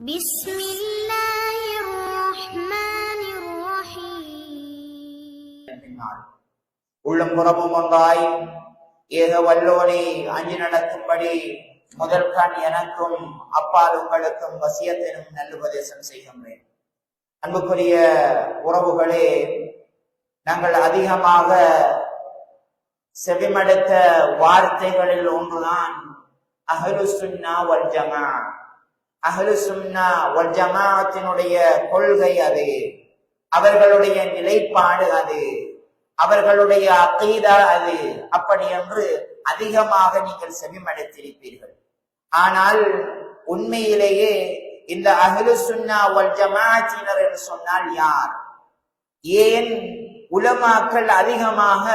بسم الله الرحمن الرحيم. உள்ளம் புறமும் ஒன்றாய் ஏக வல்லோனை அஞ்சு நடக்கும்படி முதல் கண் எனக்கும் அப்பால் உங்களுக்கும் வசியத்தினும் நல்லுபதேசம் செய்கின்றேன். அன்புக்குரிய உறவுகளே, நாங்கள் அதிகமாக செவிமடுத்த வார்த்தைகளில் ஒன்றுதான் அஹ்லு சுன்னா வல் ஜமா. அஹ்லு சுன்னா வல் ஜமாஅத்தினுடைய கொள்கை அது, அவர்களுடைய நிலைப்பாடு அது, அவர்களுடைய அகீதா அது, அப்படி என்று அதிகமாக நீங்கள் செவிமடுத்திருப்பீர்கள். ஆனால் உண்மையிலேயே இந்த அஹ்லு சுன்னா வல் ஜமாஅத்தினர் என்று சொன்னால் யார்? ஏன் உலமாக்கள் அதிகமாக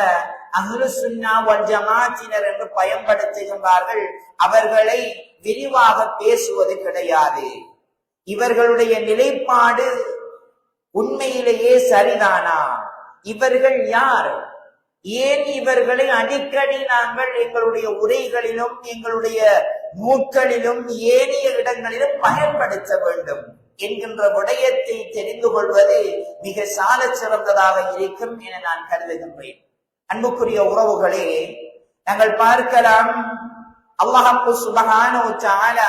அஹ்லு சுன்னா வல் ஜமாஅத்தினர் என்று பயன்படுத்துகின்றார்கள்? அவர்களை விரிவாக பேசுவது கிடையாது. இவர்களுடைய நிலைப்பாடு உண்மையிலேயே சரிதானா? இவர்கள் யார்? ஏன் இவர்களை அடிக்கடி நாங்கள் எங்களுடைய உரைகளிலும் எங்களுடைய நூல்களிலும் ஏனைய இடங்களிலும் பயன்படுத்த வேண்டும் என்கின்ற விடயத்தை தெரிந்து கொள்வது மிக சால சிறந்ததாக இருக்கும் என நான் கருதுகின்றேன். அன்புக்குரிய உறவுகளே, நாங்கள் பார்க்கலாம், அல்லாஹ் சுப்ஹானஹு வ தஆலா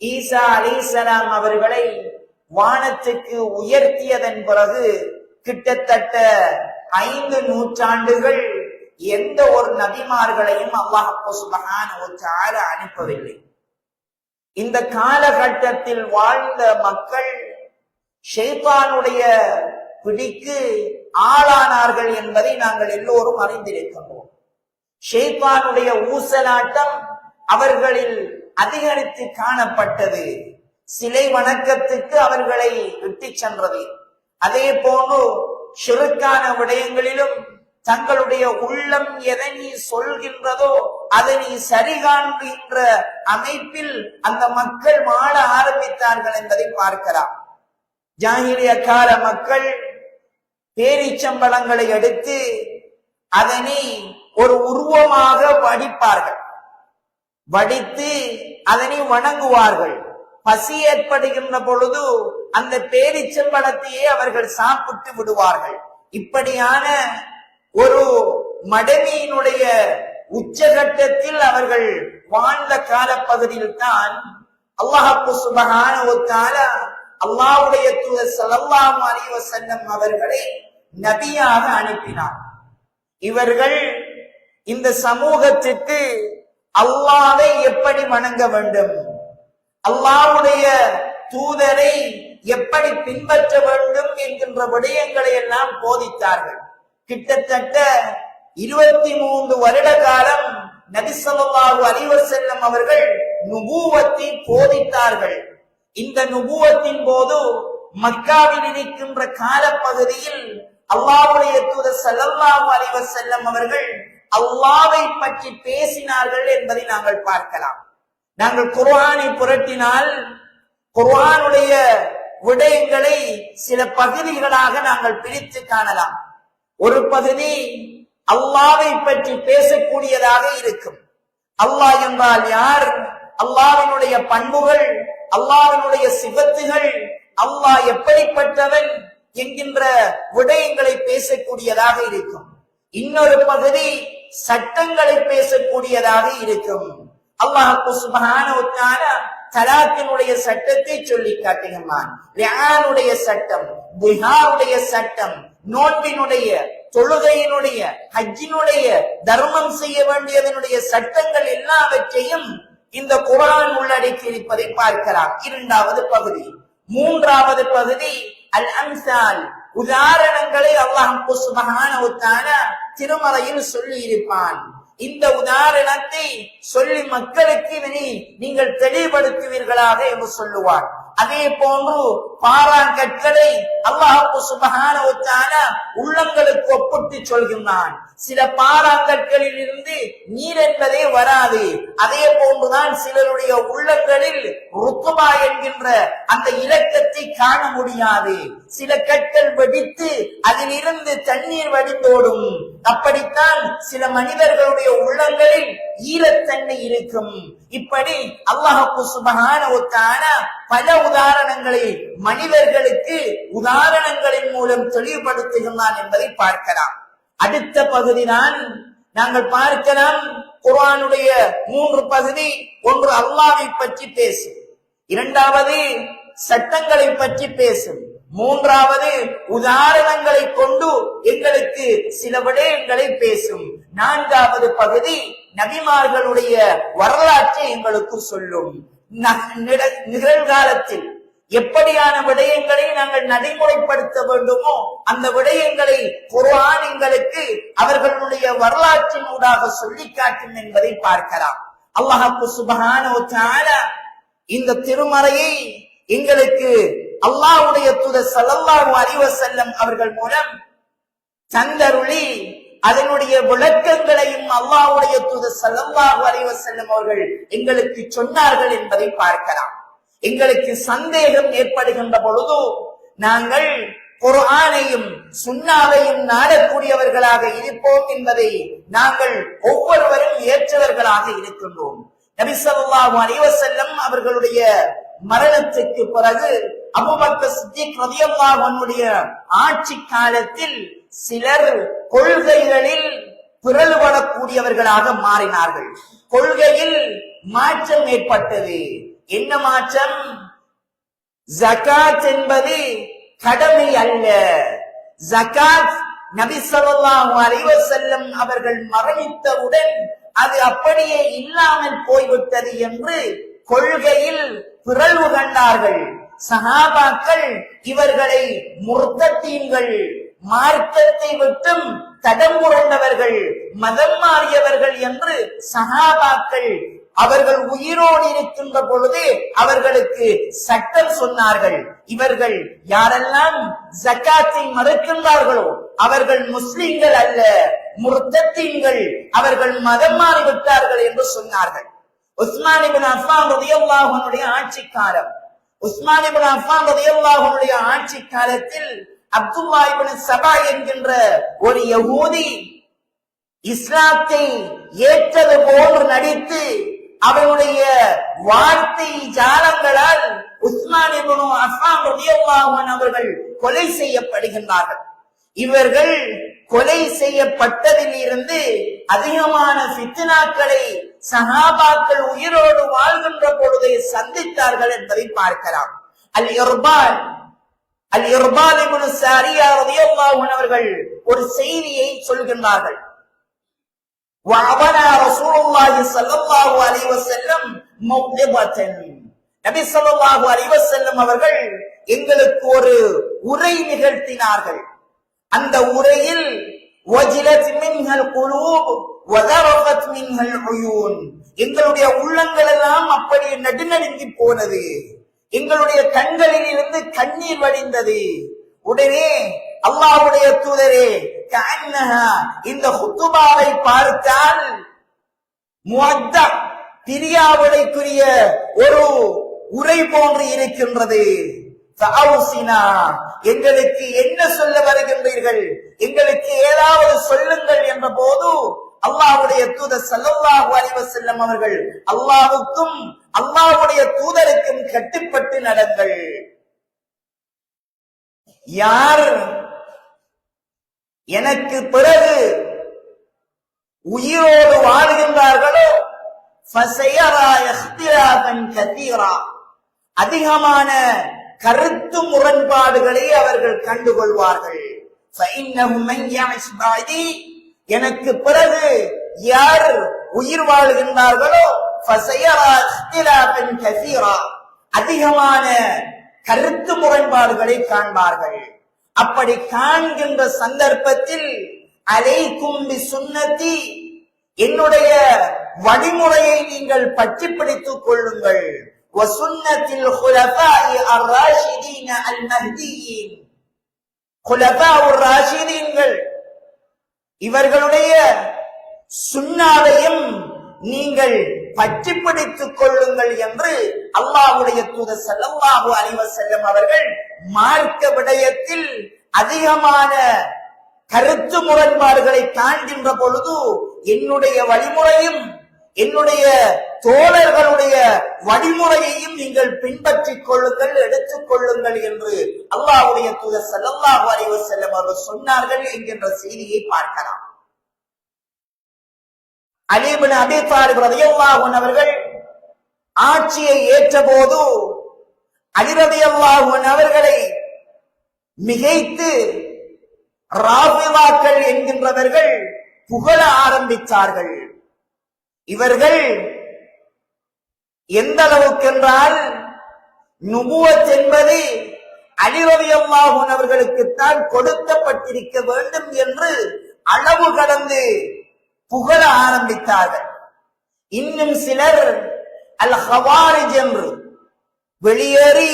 ஈசா அலைஹிஸ்ஸலாம் அவர்களை வானத்துக்கு உயர்த்தியதன் பிறகு கிட்டத்தட்ட 5 நூற்றாண்டுகள் எந்த ஒரு நபிமார்களையும் அல்லாஹ் சுப்ஹானஹு வ தஆலா அனுப்பவில்லை. இந்த காலகட்டத்தில் வாழ்ந்த மக்கள் ஷைத்தானுடைய பிடிக்கு ஆளானார்கள் என்பதை நாங்கள் எல்லோரும் அறிந்திருக்கின்றோம். ஷைத்தானுடைய ஊசலாட்டம் அவர்களில் அதிகரித்து காணப்பட்டது. சிலை வணக்கத்துக்கு அவர்களை விட்டு சென்றது. அதே போன்று ஷிர்கான விடயங்களிலும் தங்களுடைய உள்ளம் எதை சொல்கின்றதோ அதனை சரிகாண்கின்ற அமைப்பில் அந்த மக்கள் வாழ ஆரம்பித்தார்கள் என்பதை பார்க்கலாம். ஜாஹிலிய கால மக்கள் பேரீச்சம்பழங்களை எடுத்து அதனை ஒரு உருவமாக வடிப்பார்கள், வடித்து அதனை வணங்குவார்கள். பசி ஏற்படுகின்ற பொழுது அந்த பேரீச்சம்பழத்தையே அவர்கள் சாப்பிட்டு விடுவார்கள். இப்படியான ஒரு மடமையினுடைய உச்சகட்டத்தில் அவர்கள் வாழ்ந்த காலப்பகுதியில் தான் அல்லாஹ் சுப்ஹானஹு வ தஆலா அல்லாஹ்வுடைய தூதர் ஸல்லல்லாஹு அலைஹி வஸல்லம் அவர்களை நபியாக அனுப்பினார். இவர்கள் இந்த சமூகத்திற்கு அல்லாஹ்வை எப்படி வணங்க வேண்டும், அல்லாஹ்வுடைய தூதரை எப்படி பின்பற்ற வேண்டும் என்கின்ற விடயங்களை எல்லாம் போதித்தார்கள். கிட்டத்தட்ட 23 வருட காலம் நபி ஸல்லல்லாஹு அலைஹி வஸல்லம் அவர்கள் நுபுவத்தை போதித்தார்கள். இந்த நுபுவத்தின் போது மக்காவில் இருக்கின்ற காலப்பகுதியில் அல்லாஹ்வுடைய தூதர் ஸல்லல்லாஹு அலைஹி வஸல்லம் அவர்கள் அல்லாஹ்வை பற்றி பேசினார்கள் என்பதை நாங்கள் பார்க்கலாம். நாங்கள் குர்ஆனை புரட்டினால் குர்ஆனுடைய விடயங்களை சில பகுதிகளாக நாங்கள் பிரித்து காணலாம். ஒரு பகுதி அல்லாஹ்வை பற்றி பேசக்கூடியதாக இருக்கும். அல்லாஹ் என்றால் யார், அல்லாஹ்வினுடைய பண்புகள், அல்லாஹ்வினுடைய சிபத்துகள், அல்லாஹ் எப்படிப்பட்டவன் என்கின்ற விடயங்களை பேசக்கூடியதாக இருக்கும். இன்னொரு பகுதி சட்டங்களை பேசக்கூடியதாக இருக்கும். அல்லாஹ் சுப்ஹானஹு வ தஆலா தலாக்கினுடைய சட்டத்தை சொல்லி காட்டுகிறான். லிஆனுடைய சட்டம், திஹாருடைய சட்டம், நோன்பினுடைய, தொழுகையினுடைய, ஹஜ்ஜினுடைய, தர்மம் செய்ய வேண்டியதனுடைய சட்டங்கள் எல்லாவற்றையும் இந்த குர்ஆன் உள்ளடக்கி இருப்பதை பார்க்கலாம். இரண்டாவது பகுதி. மூன்றாவது பகுதி அல் அம்சால், உதாரணங்களை அல்லாஹ் சுப்ஹானஹு வ தஆலா திருமறையில் சொல்லி இருப்பான். இந்த உதாரணத்தை சொல்லி மக்களுக்கு நீங்கள் தெளிவுபடுத்துவீர்களாக என்று சொல்லுவார். அதே போன்று பாறாங்கற்களை அல்லாஹ் சுப்ஹானஹு வ தஆலா உள்ளங்களுக்கு ஒப்பிட்டு சொல்கின்றான். சில பாறாங்கற்களில் இருந்து நீர் என்பதே வராது. அதே போன்றுதான் சிலருடைய உள்ளங்களில் ருத்பா என்கின்ற அந்த இலக்கத்தை காண முடியாது. சில கற்கள் வெடித்து அதிலிருந்து தண்ணீர் வடிந்தோடும். அப்படித்தான் சில மனிதர்களுடைய உள்ளங்களில் ஈரத்தன்மை இருக்கும். இப்படி அல்லாஹ் சுப்ஹானஹு வ தஆலா பல உதாரணங்களை மனிதர்களுக்கு உதாரணங்களின் மூலம் தெளிவுபடுத்துகிறான் என்பதை பார்க்கலாம். அடுத்த பகுதிதான் நாங்கள் பார்க்கலாம். குர்ஆனுடைய 3 பகுதி. ஒன்று அல்லாஹ்வை பற்றி பேசும், இரண்டாவது சட்டங்களை பற்றி பேசும், மூன்றாவது உதாரணங்களை கொண்டு எங்களுக்கு சில விடயங்களை பேசும், நான்காவது பகுதி நபிமார்களுடைய வரலாற்றை எங்களுக்கு சொல்லும். நிகழ்காலத்தில் எப்படியான விடயங்களை நாங்கள் நடைமுறைப்படுத்த வேண்டுமோ அந்த விடயங்களை குர்ஆன் எங்களுக்கு அவர்களுடைய வரலாற்றின் ஊடாக சொல்லி காட்டும் என்பதை பார்க்கலாம். அல்லாஹ் சுப்ஹானஹு வ தஆலா இந்த திருமறையை எங்களுக்கு அல்லாஹ்வுடைய தூதர் ஸல்லல்லாஹு அலைஹி வஸல்லம் அவர்கள் மூலம் தந்தருளி அதனுடைய விளக்கங்களையும் அல்லாஹ்வுடைய தூதர் ஸல்லல்லாஹு அலைஹி வஸல்லம் அவர்கள் எங்களுக்கு சொன்னார்கள் என்பதை பார்க்கலாம். எங்களுக்கு சந்தேகம் ஏற்படுகின்ற பொழுது நாங்கள் குர்ஆனையும் சுன்னாவையும் நாடக்கூடியவர்களாக இருப்போம் என்பதை நாங்கள் ஒவ்வொருவரும் ஏற்றவர்களாக இருக்கின்றோம். நபி ஸல்லல்லாஹு அலைஹி வஸல்லம் அவர்களுடைய மரணத்துக்கு பிறகு அபூபக்கர் சித்திக் ரலியல்லாஹு அன்ஹுடைய ஆட்சி காலத்தில் சிலர் கொள்கைகளில் பிறழ்படக்கூடியவர்களாக மாறினார்கள். கொள்கையில் மாற்றம் ஏற்பட்டது. என்ன மாற்றம்? ஜகாத் என்பது கடமை அல்ல. ஜகாத் நபி ஸல்லல்லாஹு அலைஹி வஸல்லம் அவர்கள் மரணித்தவுடன் அது அப்படியே இல்லாமல் போய்விட்டது என்று கொள்கையில் பிறழ்வு கண்டார்கள். சஹாபாக்கள் இவர்களை முர்த்தத்தீன்கள், மார்க்கத்தை விட்டும் தடம் புரண்டவர்கள், மதம் மாறியவர்கள் என்று சஹாபாக்கள் அவர்கள் உயிரோடு இருக்கின்ற பொழுது அவர்களுக்கு சட்டம் சொன்னார்கள். இவர்கள் யாரெல்லாம் ஜகாத்தை மறுக்கின்றார்களோ அவர்கள் முஸ்லிம்கள் அல்ல, முர்த்தத்தீன்கள், அவர்கள் மதம் மாறிவிட்டார்கள் என்று சொன்னார்கள். உஸ்மான் இப்னு அஃபான் ரலியல்லாஹு அன்ஹுடைய ஆட்சி காலம். உஸ்மான் இப்னு அஃபான் ரலியல்லாஹு அன்ஹுடைய ஆட்சி காலத்தில் அப்துல்லாஹ் இப்னு சபா என்கின்ற ஒரு யஹூதி இஸ்லாத்தை ஏற்றது போன்று நடித்து அவருடைய வார்த்தை ஜாலங்களால் உஸ்மான் இப்னு அஃபான் ரலியல்லாஹு அன்ஹு அவர்கள் கொலை செய்யப்படுகின்றார்கள். இவர்கள் கொலை செய்யப்பட்டதில் இருந்து அதிகமான ஃபித்னாக்களை சஹாபாக்கள் உயிரோடு வாழ்கின்ற பொழுதே சந்தித்தார்கள் என்பதை பார்க்கலாம். அல் இர்பால் இப்னு சாரியா ரலியல்லாஹு அன்ஹு அவர்கள் ஒரு செய்தியை சொல்கின்றார்கள். وَعَبَنَا رَسُولُ اللَّهِ صَلَّى اللَّهُ عَلَيْهِ وَسَلَّمَ مَوْعِظَةً. நபி ஸல்லல்லாஹு அலைஹி வஸல்லம் அவர்கள் எங்களுக்கு ஒரு உரை நிகழ்த்தினார்கள். அந்த உரையில் وَجِلَتْ مِنْهَا الْقُلُوبُ وَذَرَفَتْ مِنْهَا الْعُيُونُ. எங்களுடைய உள்ளங்கள் எல்லாம் அப்படி நடுநடுங்கி போனது. எங்களுடைய கண்களில் இருந்து கண்ணீர் வடிந்தது. உடனே அல்லாஹ்வுடைய தூதரே, கஅன்னஹா, இந்த ஹுத்துபாவை பார்த்தால் முஅத்தா, பிரியாவிடைக்குரிய ஒரு உரை போன்று இருக்கின்றது. ஃபஅவுசினா, எங்களுக்கு என்ன சொல்ல வருகின்றீர்கள், எங்களுக்கு ஏதாவது சொல்லுங்கள் என்ற போது அல்லாஹ்வுடைய தூதர் ஸல்லல்லாஹு அலைஹி வஸல்லம் அவர்கள் அல்லாஹ்வுக்கும் அல்லாஹ்வுடைய தூதருக்கும் கட்டுப்பட்டு நடங்கள். யார் எனக்கு பிறகு உயிரோடு வாழ்கின்றார்களோ ஃபஸயரா இஹ்திலாஃபன் கதீரா, அதிகமான கருத்து முரண்பாடுகளை அவர்கள் கண்டுகொள்வார்கள். ஃபஇன்னஹு மன் யஅஷ் பஅதி, எனக்கு பிறகு யார் உயிர் வாழ்கின்றார்களோ ஃபஸயரா இஹ்திலாஃபன் கதீரா, அதிகமான கருத்து முரண்பாடுகளை காண்பார்கள். அப்படி காண்கின்ற சந்தர்ப்பத்தில் அலைக்கும் பிசுன்னதி, என்னுடைய வழிமுறையை நீங்கள் பற்றி பிடித்துக் கொள்ளுங்கள். வசுன்னத்தில் குலஃபாஇ அர்-ராஷிதீன அல்-மஹ்தியீன், குலஃபாஉர் ராஷிதீன்கள் இவர்களுடைய சுன்னாவையும் நீங்கள் பற்றி பிடித்துக் கொள்ளுங்கள் என்று அல்லாஹ்வுடைய தூதர் ஸல்லல்லாஹு அலைஹி வஸல்லம் அவர்கள் மார்க்க விடயத்தில் அதிகமான கருத்து முரண்பாடுகளை காண்கின்ற பொழுது என்னுடைய வழிமுறையும் என்னுடைய தோழர்களுடைய வழிமுறையையும் நீங்கள் பின்பற்றிக் கொள்ளுங்கள், எடுத்துக் கொள்ளுங்கள் என்று அல்லாஹ்வுடைய தூதர் ஸல்லல்லாஹு அலைஹி வஸல்லம் அவர்கள் சொன்னார்கள் என்கின்ற செய்தியை பார்க்கலாம். அலி இப்னு அபீ தாலிப் ரலியல்லாஹு அன்ஹு அவர்கள் ஆட்சியை ஏற்ற போது அலி ரலியல்லாஹு அன்ஹு அவர்களை மிகைத்து ராஃபிதாக்கள் என்கின்றவர்கள் புகழ ஆரம்பித்தார்கள். இவர்கள் எந்த அளவுக்கு என்றால் நுபுவத் என்பது அலி ரலியல்லாஹு அன்ஹு அவர்களுக்குத்தான் கொடுக்கப்பட்டிருக்க வேண்டும் என்று அளவு கடந்து புகழ ஆரம்பித்தார்கள். இன்னும் சிலர் அல் ஹவாரிஜ் என்று வெளியேறி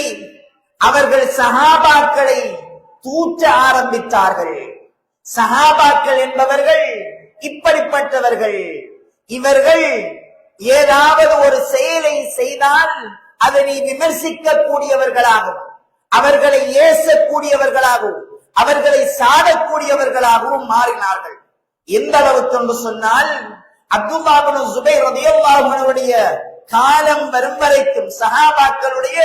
அவர்கள் சஹாபாக்களை தூற்ற ஆரம்பித்தார்கள். சஹாபாக்கள் என்பவர்கள் இப்படிப்பட்டவர்கள். இவர்கள் ஏதாவது ஒரு செயலை செய்தால் அதனை விமர்சிக்க கூடியவர்களாகவும், அவர்களை ஏசக்கூடியவர்களாகவும், அவர்களை சாடக்கூடியவர்களாகவும் மாறினார்கள். எந்த அளவுக்கு என்று சொன்னால், அப்துல்லாஹ் இப்னு ஸுபைர் ரலியல்லாஹு அன்ஹுடைய காலம் வரும் வரைக்கும், சஹாபாக்களுடைய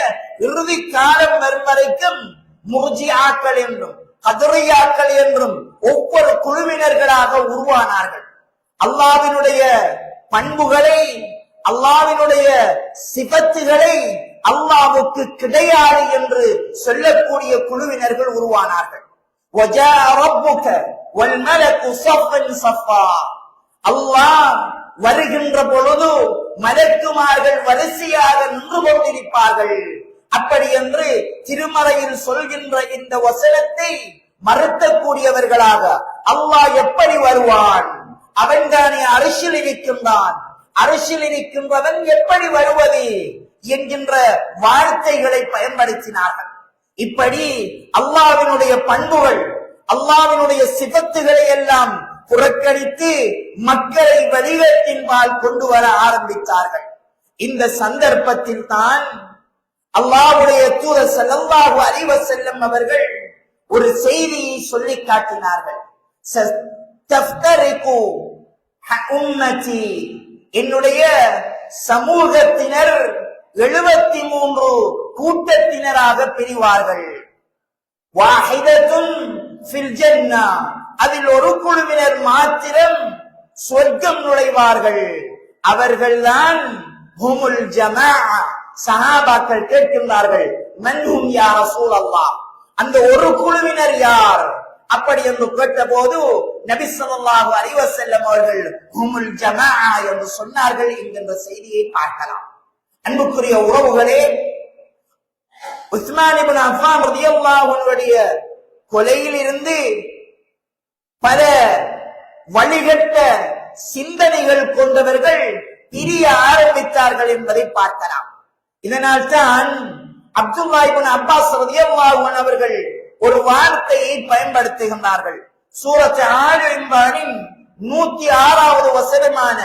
இறுதி காலம் வரும் வரைக்கும் முர்ஜிஆக்கள் என்றும் கதரியாக்கள் என்றும் ஒவ்வொரு குழுவினர்களாக உருவானார்கள். அல்லாஹ்வினுடைய பண்புகளை, அல்லாஹ்வினுடைய சிபத்துகளை அல்லாஹ்வுக்கு கிடையாது என்று சொல்லக்கூடிய குழுவினர்கள் உருவானார்கள். وَجَاءَ رَبُّكَ وَالْمَلَكُ صَفًّا صَفًّا. அல்லாஹ் வருகின்ற பொழுது மலக்குமார்கள் வரிசையாக நின்று கொண்டிருப்பார்கள். அப்படி என்று திருமறையில் சொல்கின்ற இந்த வசனத்தை மறுக்கக்கூடியவர்களாக அல்லாஹ் எப்படி வருவான்? அவன்தானே அரிசில் இருக்கின்றான், அரிசில் இருக்கின்றவன் எப்படி வருவது என்கின்ற வார்த்தைகளை பயன்படுத்தினார்கள். இப்படி அல்லாஹ்வினுடைய பண்புகள், அல்லாஹ்வினுடைய சிபத்துகளை எல்லாம் புறக்கணித்து மக்களை வழிகேட்டின்பால் கொண்டு வர ஆரம்பித்தார்கள். இந்த சந்தர்ப்பத்தில் தான் அல்லாஹ்வுடைய தூதர் ஸல்லல்லாஹு அலைஹி வஸல்லம் அவர்கள் ஒரு செய்தியை சொல்லி காட்டினார்கள். தஃப்தரிகு உம்மதி, என்னுடைய சமூகத்தினர் 73 கூட்டத்தினராக பிரிவார்கள். வாஹிதத்துன் ஃபில் ஜன்னah, அதில் ஒரு குழுவினர் மாத்திரம் சொர்க்கம் நுழைவார்கள். அவர்கள்தான் ஹுமுல் ஜமாஅ. சஹாபாக்கள் கேட்கின்றார்கள், மன்ஹும் யா ரசூலல்லாஹ், அந்த ஒரு குழுவினர் யார்? அப்படி என்று கேட்டபோது நபி ஸல்லல்லாஹு அலைஹி வஸல்லம் அவர்கள் ஹுமுல் ஜமாஅ என்று சொன்னார்கள் என்கின்ற செய்தியை பார்க்கலாம். அன்புக்குரிய உறவுகளே, உஸ்மான் இப்னு அஃபான் ரலியல்லாஹு அன்ஹுடைய கொலையில் இருந்து பல வழிகட்ட சிந்தனைகள் கொண்டவர்கள் பிரிய ஆரம்பித்தார்கள் என்பதை பார்க்கலாம். இதனால் தான் அப்துல்லாஹ் இப்னு அப்பாஸ் ரலியல்லாஹு அன்ஹு அவர்கள் ஒரு வார்த்தையை பயன்படுத்துகின்றார்கள். சூரத் ஆல் இம்ரானின் 106வது வசனமான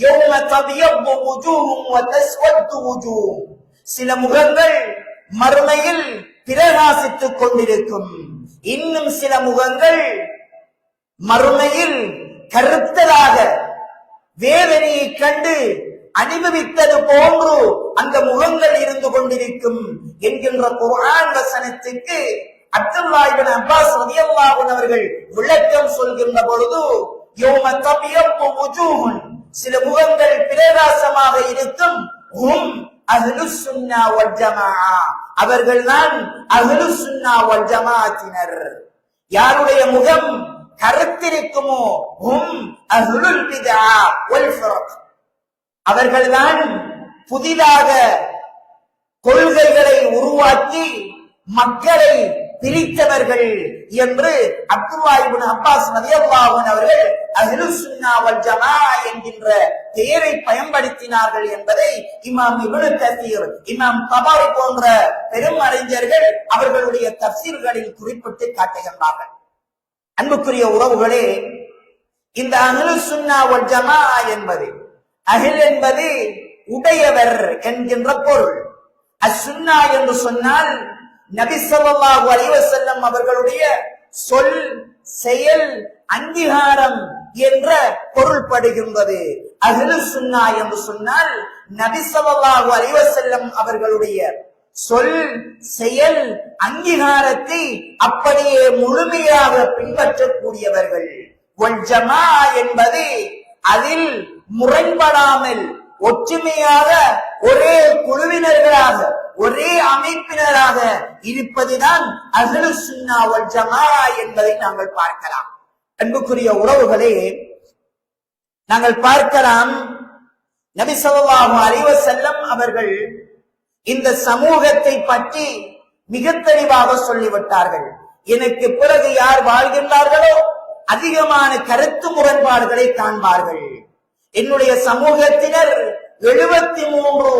யௌம தபியப்பு வுஜூஹும் வ தஸ்வது வுஜூஹ், சில முகங்கள் மறுமையில் பிரகாசித்துக் கொண்டிருக்கும், இன்னும் சில முகங்கள் மறுமையில் கருத்ததாக வேதனையை கண்டு அனுபவித்தது போன்று அந்த முகங்கள் இருந்து கொண்டிருக்கும் என்கின்ற குர்ஆன் வசனத்துக்கு அப்துல்லாஹ் இப்னு அப்பாஸ் ரலியல்லாஹு அன்ஹு அவர்கள் விளக்கம் சொல்கின்ற பொழுது யௌம தபியப்பு வுஜூஹுன், சில முகங்கள் பிரகாசமாக இருக்கும், ஹும் அஹ்லுஸ் சுன்னா வல் ஜமாஅ, அவர்கள்தான் அஹ்லுஸ் சுன்னா வல் ஜமாஅத்தினர். யாருடைய முகம் கருத்திருக்குமோ ஹும் அஹ்லுல் பித்ஆ வல் ஃபிரக், அவர்கள்தான் புதிதாக கொள்கைகளை உருவாக்கி மக்களை பிரித்தவர்கள் என்று அப்துல்லாஹ் இப்னு அப்பாஸ் ரலியல்லாஹு அன்ஹு அவர்கள் அஹ்லுஸ் சுன்னா வல் ஜமாஅ என்கின்ற பெயரை பயன்படுத்தினார்கள் என்பதை இமாம் இப்னு கஸீர், இமாம் தபரி போன்ற பெரும் அறிஞர்கள் அவர்களுடைய தஃசீர்களில் குறிப்பிட்டு காட்டுகின்றார்கள். அன்புக்குரிய உறவுகளே, இந்த அஹ்லுஸ் சுன்னா வல் ஜமாஅ என்பது, அஹ்ல் என்பது உடையவர் என்கின்ற பொருள். அஸ்-சுன்னா என்று சொன்னால் நபி ஸல்லல்லாஹு அலைஹி வஸல்லம் அவர்களுடைய சொல், செயல், அங்கீகாரம் என்ற பொருள்படுகின்றது. அஹ்லுஸ் சுன்னா என்று சொன்னால் நபி ஸல்லல்லாஹு அலைஹி வஸல்லம் அவர்களுடைய சொல் செயல் அங்கீகாரத்தை அப்படியே முழுமையாக பின்பற்றக்கூடியவர்கள். வல் ஜமாஅ என்பது அதில் முரண்படாமல் ஒற்றுமையாக ஒரே குழுவினர்களாக ஒரே அமைப்பினராக இருப்பதுதான் அஹ்லுஸ் சுன்னா வல் ஜமாஅ என்பதை நாங்கள் பார்க்கலாம். அன்புக்குரிய உறவுகளே, நாங்கள் பார்க்கலாம் நபி ஸல்லல்லாஹு அலைஹி வஸல்லம் அவர்கள் இந்த சமூகத்தை பற்றி மிக தெளிவாக சொல்லிவிட்டார்கள். எனக்கு பிறகு யார் வாழ்கின்றார்களோ அதிகமான கருத்து முரண்பாடுகளை காண்பார்கள். என்னுடைய சமூகத்தினர் 73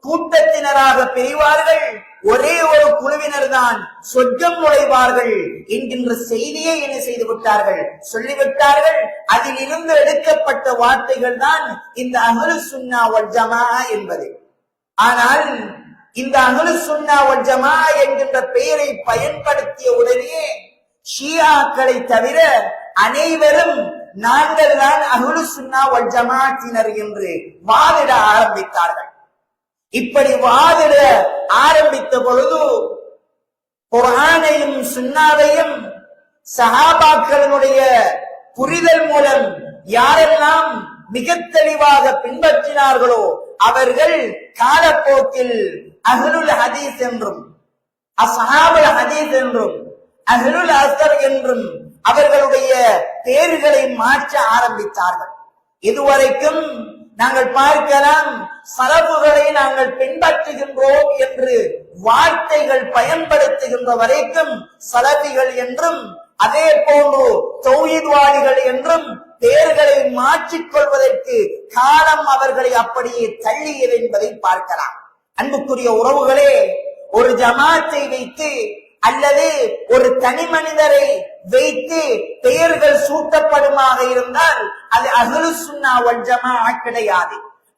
கூட்டத்தினராக பிரிவார்கள், ஒரே ஒரு குழுவினர் தான் சொர்க்கம் நுழைவார்கள் என்கின்ற செய்தியை என்ன செய்து விட்டார்கள், சொல்லிவிட்டார்கள். அதில் இருந்து எடுக்கப்பட்ட வார்த்தைகள் தான் இந்த அஹ்லுஸ் சுன்னா வல் ஜமாஅ என்பது. ஆனால் இந்த அஹ்லுஸ் சுன்னா வல் ஜமாஅ என்கின்ற பெயரை பயன்படுத்திய உடனே ஷியாக்களை தவிர அனைவரும் நாங்கள் தான் அஹ்லுஸ் சுன்னா வல் ஜமாஅத்தினர் என்று வாதிட ஆரம்பித்தார்கள். இப்படி வாதிட ஆரம்பித்த பொழுது குர்ஆனையும் சுன்னாவையும் சஹாபாக்களினுடைய புரிதல் மூலம் யாரெல்லாம் மிக தெளிவாக பின்பற்றினார்களோ அவர்கள் காலப்போக்கில் அஹ்லுல் ஹதீஸ் என்றும் அஸ்ஹாபுல் ஹதீஸ் என்றும் அஹ்லுல் அஸ்ர் என்றும் அவர்களுடைய பெயர்களை மாற்ற ஆரம்பித்தார்கள். இதுவரைக்கும் நாங்கள் பார்க்கலாம், சலஃபுகளை நாங்கள் பின்பற்றுகின்றோம் என்று வார்த்தைகள் பயன்படுத்துகின்ற வரைக்கும் சலஃபிகள் என்றும் அதே போன்று தௌஹீத்வாதிகள் என்றும் பெயர்களை மாற்றிக் கொள்வதற்கு காலம் அவர்களை அப்படியே தள்ளியது என்பதை பார்க்கலாம். அன்புக்குரிய உறவுகளே, ஒரு ஜமாத்தை வைத்து அல்லது ஒரு தனி மனிதரை வைத்து பெயர்கள் சூட்டப்படுமாக இருந்தால் அது அஹ்லுஸ் சுன்னா வல் ஜமாஅ கிடையாது.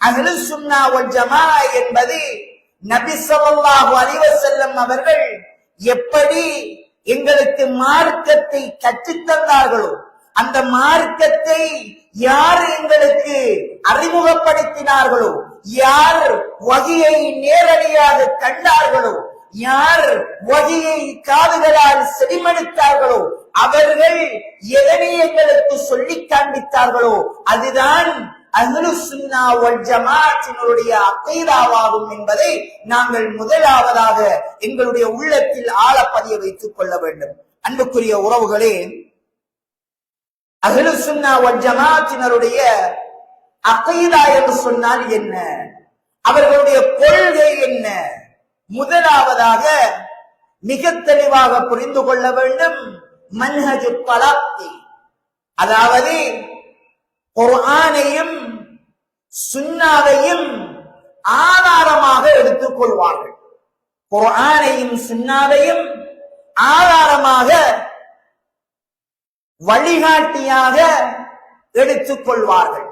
அஹ்லுஸ் சுன்னா வல் ஜமாஅ என்பது நபி ஸல்லல்லாஹு அலைஹி வஸல்லம் அவர்கள் எப்படி எங்களுக்கு மார்க்கத்தை கற்றுத் தந்தார்களோ, அந்த மார்க்கத்தை யார் எங்களுக்கு அறிமுகப்படுத்தினார்களோ, யார் வஹியை நேரடியாக கண்டார்களோ, யார் வஹியை காதுகளால் செவிமடுத்தார்களோ, அவர்கள் எதனை எங்களுக்கு சொல்லி காண்பித்தார்களோ அதுதான் அஹ்லுஸ் சுன்னா வல் ஜமாஅத்தினுடைய அகீதாவாகும் என்பதை நாங்கள் முதலாவதாக எங்களுடைய உள்ளத்தில் ஆழப்பதிய வைத்துக் கொள்ள வேண்டும். அன்புக்குரிய உறவுகளே, அஹ்லுஸ் சுன்னா வல் ஜமாஅத்தினுடைய அகீதா என்று சொன்னால் என்ன, அவர்களுடைய கொள்கை என்ன, முதலாவதாக மிக தெளிவாக புரிந்து கொள்ள வேண்டும். மன்ஹஜு தலக்கி, அதாவது குர்ஆனையும் சுன்னாவையும் ஆதாரமாக எடுத்துக் கொள்வார்கள். குர்ஆனையும் சுன்னாவையும் ஆதாரமாக வழிகாட்டியாக எடுத்துக் கொள்வார்கள்.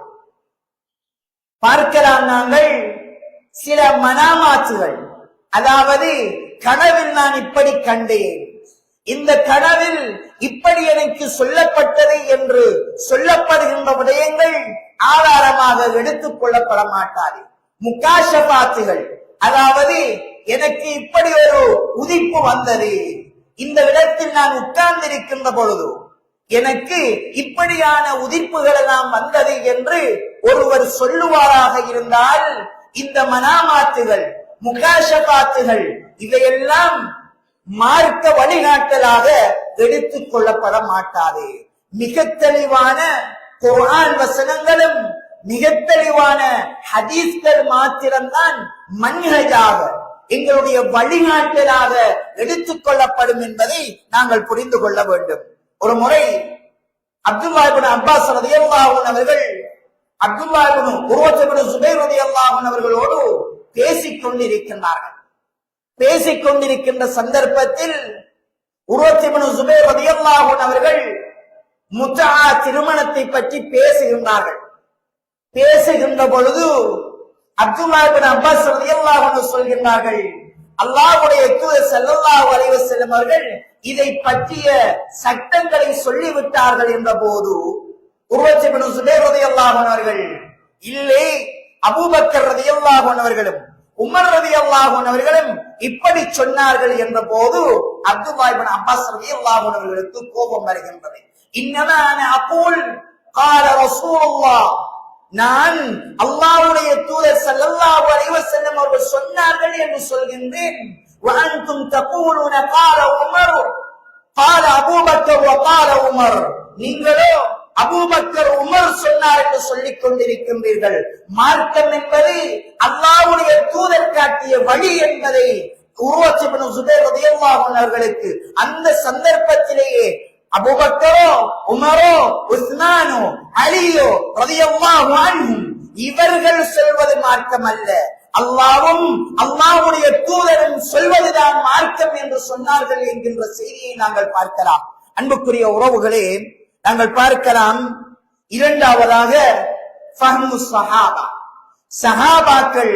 பார்க்கலாம் நாங்கள் சில மனாமாத்துகள், அதாவது கனவில் நான் இப்படி கண்டேன், இந்த கனவில் இப்படி எனக்கு சொல்லப்பட்டது என்று சொல்லப்படுகின்ற விடயங்கள் ஆதாரமாக எடுத்துக் கொள்ளப்பட மாட்டாது. முகாஷபாத்துகள், அதாவது எனக்கு இப்படி ஒரு உதிப்பு வந்தது, இந்த இடத்தில் நான் உட்கார்ந்திருக்கின்ற பொழுது எனக்கு இப்படியான உதிப்புகள் எல்லாம் வந்தது என்று ஒருவர் சொல்லுவாராக இருந்தால் இந்த மனாமாத்துகள் முகாஷபாத்துகள் இவையெல்லாம் மார்க்க வழிகாட்டலாக எடுத்துக் கொள்ளப்பட மாட்டாது. மிக தெளிவான குர்ஆன் வசனங்களும் மிக தெளிவான ஹதீஸ்கள் மாத்திரம்தான் மன்ஹஜாக எங்களுடைய வழிகாட்டலாக எடுத்துக் கொள்ளப்படும் என்பதை நாங்கள் புரிந்து கொள்ள வேண்டும். ஒரு முறை அப்துல்லாஹ் இப்னு அப்பாஸ் ரலியல்லாஹு அன்ஹு அவர்கள் அப்துல்லாஹ் இப்னு உர்வத் இப்னு ஸுபைர் ரலியல்லாஹு அன்ஹு அவர்களோடு பேசிக் கொண்டிருக்கின்றார்கள். பேசிக் கொண்டிருக்கின்ற சந்தர்ப்பத்தில் உர்வத் இப்னு ஸுபைர் ரலியல்லாஹு அன்ஹு அவர்கள் முத்ஆ திருமணத்தை பற்றி பேசுகின்றார்கள். பேசுகின்ற பொழுது அப்துல்லாஹ் இப்னு அப்பாஸ் ரலியல்லாஹு அன்ஹு சொல்கின்றார்கள், அல்லாஹ்வுடைய தூதர் ஸல்லல்லாஹு அலைஹி வஸல்லம் அவர்கள் இதை பற்றிய சட்டங்களை சொல்லிவிட்டார்கள் என்ற போது உர்வத் இப்னு ஸுபைர் ரலியல்லாஹு அன்ஹு அவர்கள் இல்லை, அபூபக்கர் ரலியல்லாஹு அன்ஹு அவர்களும் உமர் ரலியல்லாஹு அன்ஹு அவர்களும் இப்படி சொன்னார்கள் என்ற போது அப்துல்லாஹ் இப்னு அப்பாஸ் ரலியல்லாஹு அன்ஹு அவர்களுக்கு கோபம் வருகின்றது. இன்னமா அன அகூல் قال رسول الله, நான் அல்லாஹ்வுடைய தூதர் ஸல்லல்லாஹு அலைஹி வஸல்லம் அவர்கள் சொன்னார்கள் என்று சொல்கின்றேன். وانتم تقولون قال عمر قال ابو بكر وقال عمر, நீங்களோ அபூபக்கர் உமர் சொன்னார் என்று சொல்லிக் கொண்டிருக்கின்றீர்கள். மார்க்கம் என்பது அல்லாஹ்வுடைய தூதர் காட்டிய வழி என்பதை உர்வத் இப்னு ஸுபைர் ரலியல்லாஹு அன்ஹு அவர்களுக்கு அந்த சந்தர்ப்பத்திலேயே அபூபக்கரோ உமரோ உஸ்மானோ அலியோ ரலியல்லாஹு அன்ஹும் இவர்கள் சொல்வது மார்க்கம் அல்ல, அல்லாஹ்வும் அல்லாஹ்வுடைய தூதரும் சொல்வதுதான் மார்க்கம் என்று சொன்னார்கள் என்கின்ற செய்தியை நாங்கள் பார்க்கலாம். அன்புக்குரிய உறவுகளே, நாங்கள் பார்க்கலாம். இரண்டாவதாக ஃபஹ்மு ஸஹாபா, சஹாபாக்கள்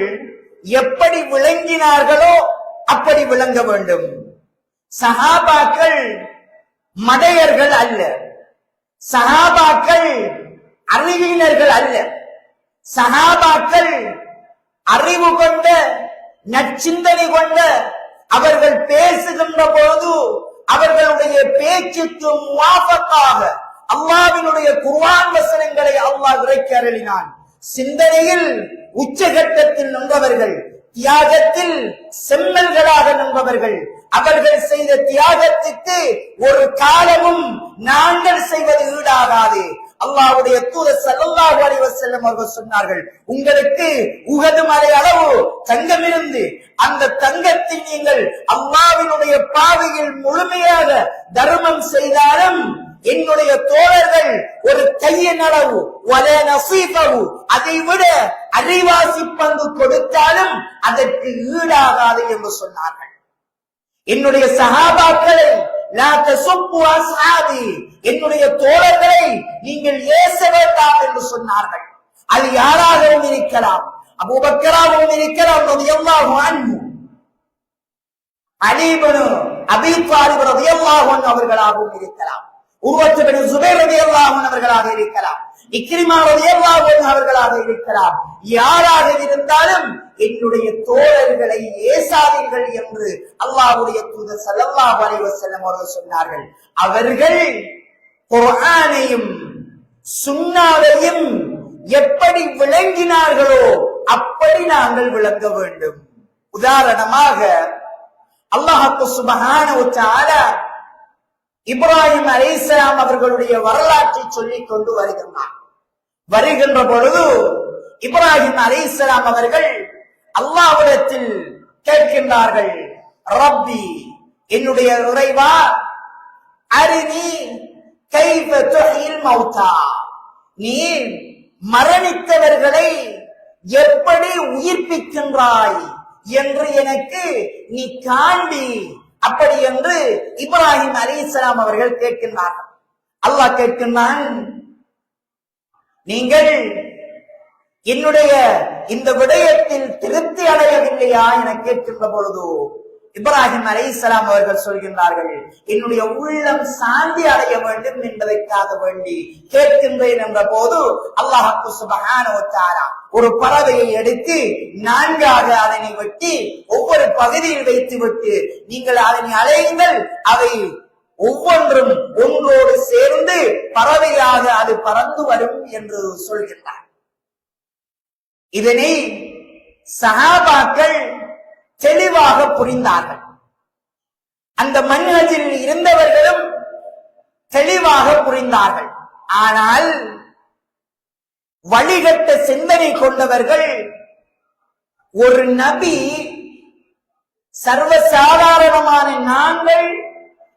எப்படி விளங்கினார்களோ அப்படி விளங்க வேண்டும். சஹாபாக்கள் மடையர்கள் அல்ல, சஹாபாக்கள் அறிவினர்கள் அல்ல, சஹாபாக்கள் அறிவு கொண்ட நற்சிந்தனை கொண்ட, அவர்கள் பேசுகின்ற போது அவர்களுடைய பேச்சுக்கு முவாஃபக்காக அல்லாஹ்வினுடைய குர்ஆன் வசனங்களை அல்லாஹ் இறக்கி அருளினான். சிந்தனையில் உச்சகட்டத்தில் நின்றவர்கள், தியாகத்தில் செம்மல்களாக நின்றவர்கள். அவர்கள் செய்த தியாகத்துக்கு ஒரு காலமும் நாங்கள் செய்வது ஈடாகாது. அல்லாஹ்வுடைய தூதர் ஸல்லல்லாஹு அலைஹி வஸல்லம் அவர்கள் சொன்னார்கள், உங்களுக்கு உஹது மலை அளவு தங்கம் இருந்து அந்த தங்கத்தில் நீங்கள் அல்லாஹ்வினுடைய பாதையில் முழுமையாக தர்மம் செய்தாலும் என்னுடைய தோழர்கள் ஒரு கையின் அளவு வல நஸீஃபஹு, அதை விட அரைவாசி பங்கு கொடுத்தாலும் அதற்கு ஈடாகாது என்று சொன்னார்கள். என்னுடைய சஹாபாக்களை லா தசுப்பு அஸ்ஹாபி, என்னுடைய தோழர்களை நீங்கள் ஏச வேண்டாம் என்று சொன்னார்கள். அது யாராகவும் இருக்கலாம், அபூபக்கராகவும் இருக்கலாம் ரலியல்லாஹு அன்ஹு, அலி இப்னு அபீ தாலிப் ரலியல்லாஹு அன்ஹு அவர்களாகவும் இருக்கலாம், உர்வத் இப்னு ஸுபைர் ரலியல்லாஹு அன்ஹு அவர்களாக இருக்கலாம், இக்ரிமா ரலியல்லாஹு அன்ஹு அவர்களாக இருக்கலாம். யாராக இருந்தாலும் என்னுடைய தோழர்களை ஏசாதீர்கள் என்று அல்லாஹ்வுடைய தூதர் ஸல்லல்லாஹு அலைஹி வஸல்லம் அவர்கள் சொன்னார்கள். அவர்கள் குர்ஆனையும் சுன்னாவையும் எப்படி விளங்கினார்களோ அப்படி நாங்கள் விளங்க வேண்டும். உதாரணமாக அல்லாஹ் சுப்ஹானஹு வ தஆலா இப்ராஹிம் அலைஹிஸ்ஸலாம் அவர்களுடைய வரலாற்றை சொல்லிக் கொண்டு வருகின்ற பொழுது இப்ராஹிம் அலைஹிஸ்ஸலாம் அவர்கள் அல்லாஹ்விடத்தில் கேட்கின்றார்கள், ரப்பி, என்னுடைய இறைவா, அரினி கைஃப துஹ்யில் மௌதா, நீ மரணித்தவர்களை எப்படி உயிர்ப்பிக்கின்றாய் என்று எனக்கு நீ காண்பி, அப்படி என்று இப்ராஹிம் அலைஹிஸ்ஸலாம் அவர்கள் கேட்கின்றார்கள். அல்லாஹ் கேட்கின்றான், நீங்கள் என்னுடைய இந்த விடயத்தில் திருப்தி அடையவில்லையா என கேட்கின்ற பொழுது இப்ராஹிம் அலைஹிஸ்ஸலாம் அவர்கள் சொல்கின்றார்கள், என்னுடைய உள்ளம் சாந்தி அடைய வேண்டும் என்பதற்காக வேண்டி கேட்கின்றேன் என்ற போது அல்லாஹ் சுப்ஹானஹு வ தஆலா ஒரு பறவையை எடுத்து நான்காக அதனை வெட்டி ஒவ்வொரு பகுதியில் வைத்து விட்டு நீங்கள் அதனை அலையுங்கள், அவை ஒவ்வொன்றும் ஒன்றோடு சேர்ந்து பறவையாக அது பறந்து வரும் என்று சொல்கின்றார். இதனை சஹாபாக்கள் தெளிவாக புரிந்தார்கள். அந்த மன்ஹஜில் இருந்தவர்களும் தெளிவாக புரிந்தார்கள். ஆனால் வழிகட்ட சிந்தனை கொண்டவர்கள், ஒரு நபி சர்வசாதாரணமான நாங்கள்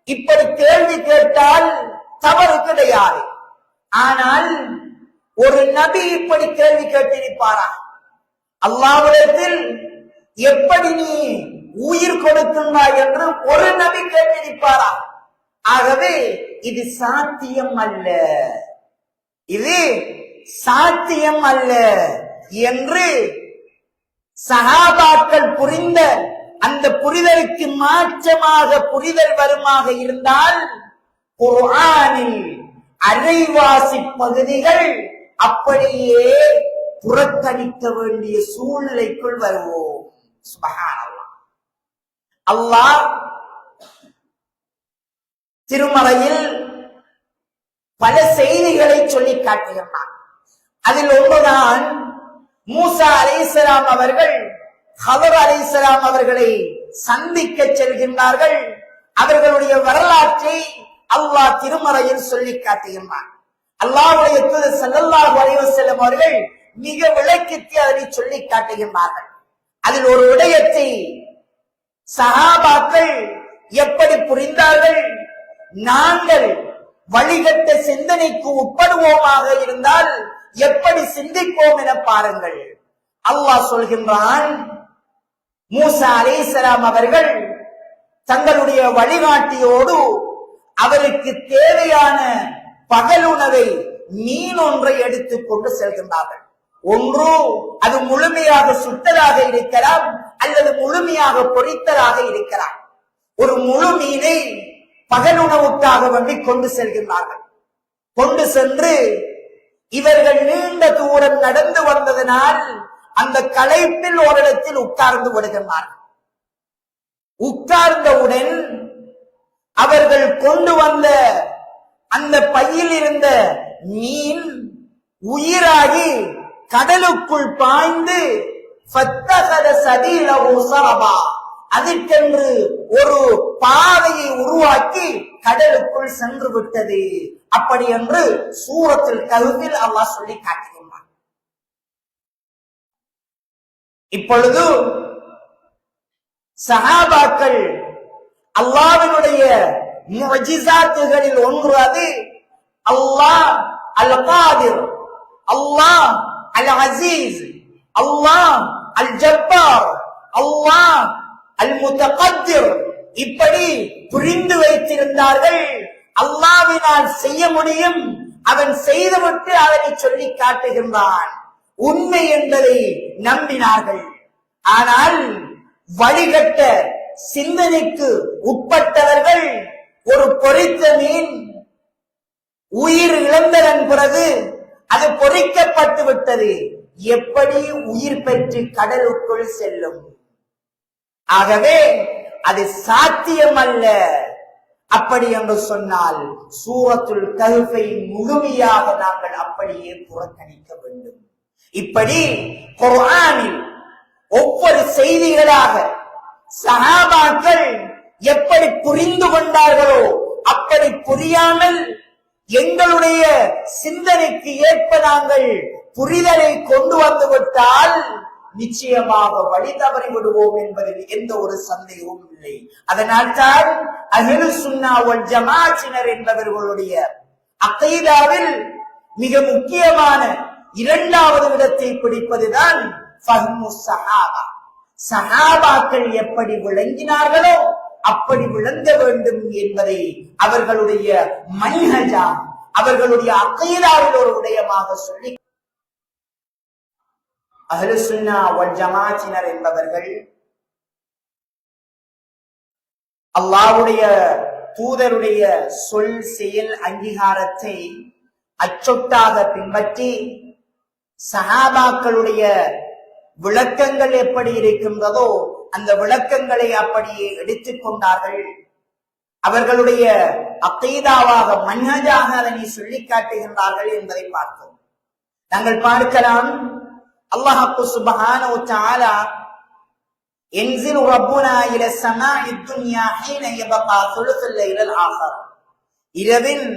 இப்படி கேள்வி கேட்டால் தவறு கிடையாது, ஆனால் ஒரு நபி இப்படி கேள்வி கேட்டிருப்பாரா? அல்லாஹ்விடத்தில் எப்படி நீ உயிர் கொடுக்கின்றாய் என்று ஒரு நபி கேட்டிருப்பாரா? ஆகவே இது சாத்தியம் அல்ல, இது சாத்தியம் அல்ல என்று சஹாபாக்கள் புரிந்த அந்த புரிதலுக்கு மாற்றமாக புரிதல் வருமாக இருந்தால் குர்ஆனில் அரைவாசி பகுதிகள் அப்படியே புறக்கணிக்க வேண்டிய சூழ்நிலைக்குள் வருவோம். சுப்ஹானல்லாஹ். அல்லாஹ் திருமறையில் பல செய்திகளை சொல்லி காட்டுகின்றான். அதில் ஒன்றுதான் மூசா அலைஹிஸ்ஸலாம் அவர்கள் ஹதர் அலைஹிஸ்ஸலாம் அவர்களை சந்திக்க செல்கின்றார்கள். அவர்களுடைய வரலாற்றை அல்லாஹ் திருமறையில் சொல்லி காட்டுகின்றான். அல்லாஹ்வுடைய தூதர் ஸல்லல்லாஹு அலைஹி வஸல்லம் அவர்கள் மிக விளக்கித்து அதனை சொல்லி காட்டுகின்றார்கள். அதில் ஒரு விடயத்தை சஹாபாக்கள் எப்படி புரிந்தார்கள்? நாங்கள் வழிகட்ட சிந்தனைக்கு உட்படுவோமாக இருந்தால் எப்படி சிந்திப்போம் என பாருங்கள். அல்லாஹ் சொல்கின்றான், மூசா அலைஹிஸ்ஸலாம் அவர்கள் தங்களுடைய வழிகாட்டியோடு அவருக்கு தேவையான பகல் உணவை மீன் ஒன்றை எடுத்துக் கொண்டு செல்கின்றார்கள். ஒன்று அது முழுமையாக சுட்டதாக இருக்கலாம், அல்லது முழுமையாக பொரித்ததாக இருக்கலாம். ஒரு முழு மீனை பகல் உணவுக்காக வேண்டி கொண்டு செல்கின்றார்கள். கொண்டு சென்று இவர்கள் நீண்ட தூரம் நடந்து வந்ததனால் அந்த களைப்பில் ஓரிடத்தில் உட்கார்ந்து விடுகின்றார்கள். உட்கார்ந்தவுடன் அவர்கள் கொண்டு வந்த அந்த பையில் இருந்த மீன் உயிராகி கடலுக்குள் பாய்ந்து அதற்கென்று ஒரு பாதையை உருவாக்கி கடலுக்குள் சென்று விட்டது. அப்படி என்று சூரத்துல் கஹ்ஃபில் அல்லாஹ் சொல்லி காட்டுகின்றான். இப்பொழுது சஹாபாக்கள் அல்லாஹ்வினுடைய முஅஜிஸாத்துகளில் ஒன்று அது அல்லாஹ் அல் காதிர், அல்லாஹ் அல் அசீஸ், அல்லாஹ் அல் ஜப்பார், அல்லாஹ் அல் முத்தகத்திர், இப்படி புரிந்து வைத்திருந்தார்கள். அல்லாஹ்வினால் செய்ய முடியும், அவன் செய்துவிட்டு அதனை சொல்லி காட்டுகின்றான், உண்மை என்பதை நம்பினார்கள். ஆனால் வழிகட்ட சிந்தனைக்கு உட்பட்டவர்கள் ஒரு பொரித்த மீன் உயிர் இழந்ததன் பிறகு அது பொரிக்கப்பட்டு விட்டது, எப்படி உயிர் பெற்று கடலுக்குள் செல்லும்? ஆகவே அது சாத்தியம் அல்ல. அப்படி என்று சொன்னால் சூரத்துல் கஹ்ஃபை முழுமையாக நாங்கள் அப்படியே புறக்கணிக்க வேண்டும். இப்படி குர்ஆனில் ஒவ்வொரு செய்திகளாக சஹாபாக்கள் எப்படி புரிந்து கொண்டார்களோ அப்படி புரியாமல் எங்களுடைய சிந்தனைக்கு ஏற்ப நாங்கள் புரிதலை கொண்டு வந்து விட்டால் நிச்சயமாக வழி தவறி விடுவோம் என்பதில் எந்த ஒரு சந்தேகமும் இல்லை. அதனால் தான் அஹ்லுஸ் சுன்னா வல் ஜமாஅத்தினர் என்பவர்களுடைய அகீதாவில் மிக முக்கியமான இரண்டாவது இடத்தை பிடிப்பதுதான் ஃபஹ்மு ஸஹாபா. சஹாபாக்கள் எப்படி விளங்கினார்களோ அப்படி விளங்க வேண்டும் என்பதை அவர்களுடைய மன்ஹஜா, அவர்களுடைய அகீதாவில் ஒரு விடயமாக சொல்லி அஹ்லுஸ் சுன்னா வல் ஜமாஅத்தினர் என்பவர்கள் அல்லாஹ்வுடைய தூதருடைய சொல் செயல் அங்கீகாரத்தை அச்சொட்டாக பின்பற்றி சஹாபாக்களுடைய விளக்கங்கள் எப்படி இருக்கின்றதோ அந்த விளக்கங்களை அப்படியே எடுத்துக் கொண்டார்கள். அவர்களுடைய அகீதாவாக மன்ஹஜாக அதனை சொல்லி காட்டுகின்றார்கள் என்பதை பார்த்தோம். நாங்கள் பார்க்கலாம், அல்லாஹ் சுப்ஹானஹு வ தஆலா ينزل ربنا الى السماء الدنيا حين يبقى ثلث الليل الاخر. இரவின்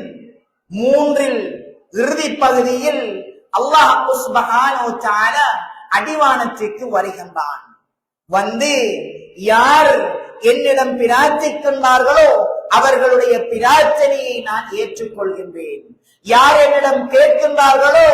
மூன்றில் இறுதி பகுதியில் அல்லாஹ் சுப்ஹானஹு வ தஆலா அடிவானத்திற்கு வருகின்றான். வந்து யார் என்னிடம் பிரார்த்திக்கின்றார்களோ அவர்களுடைய பிரார்த்தனையை நான் ஏற்றுக்கொள்கின்றேன். யார் என்னிடம் கேட்கின்றார்களோ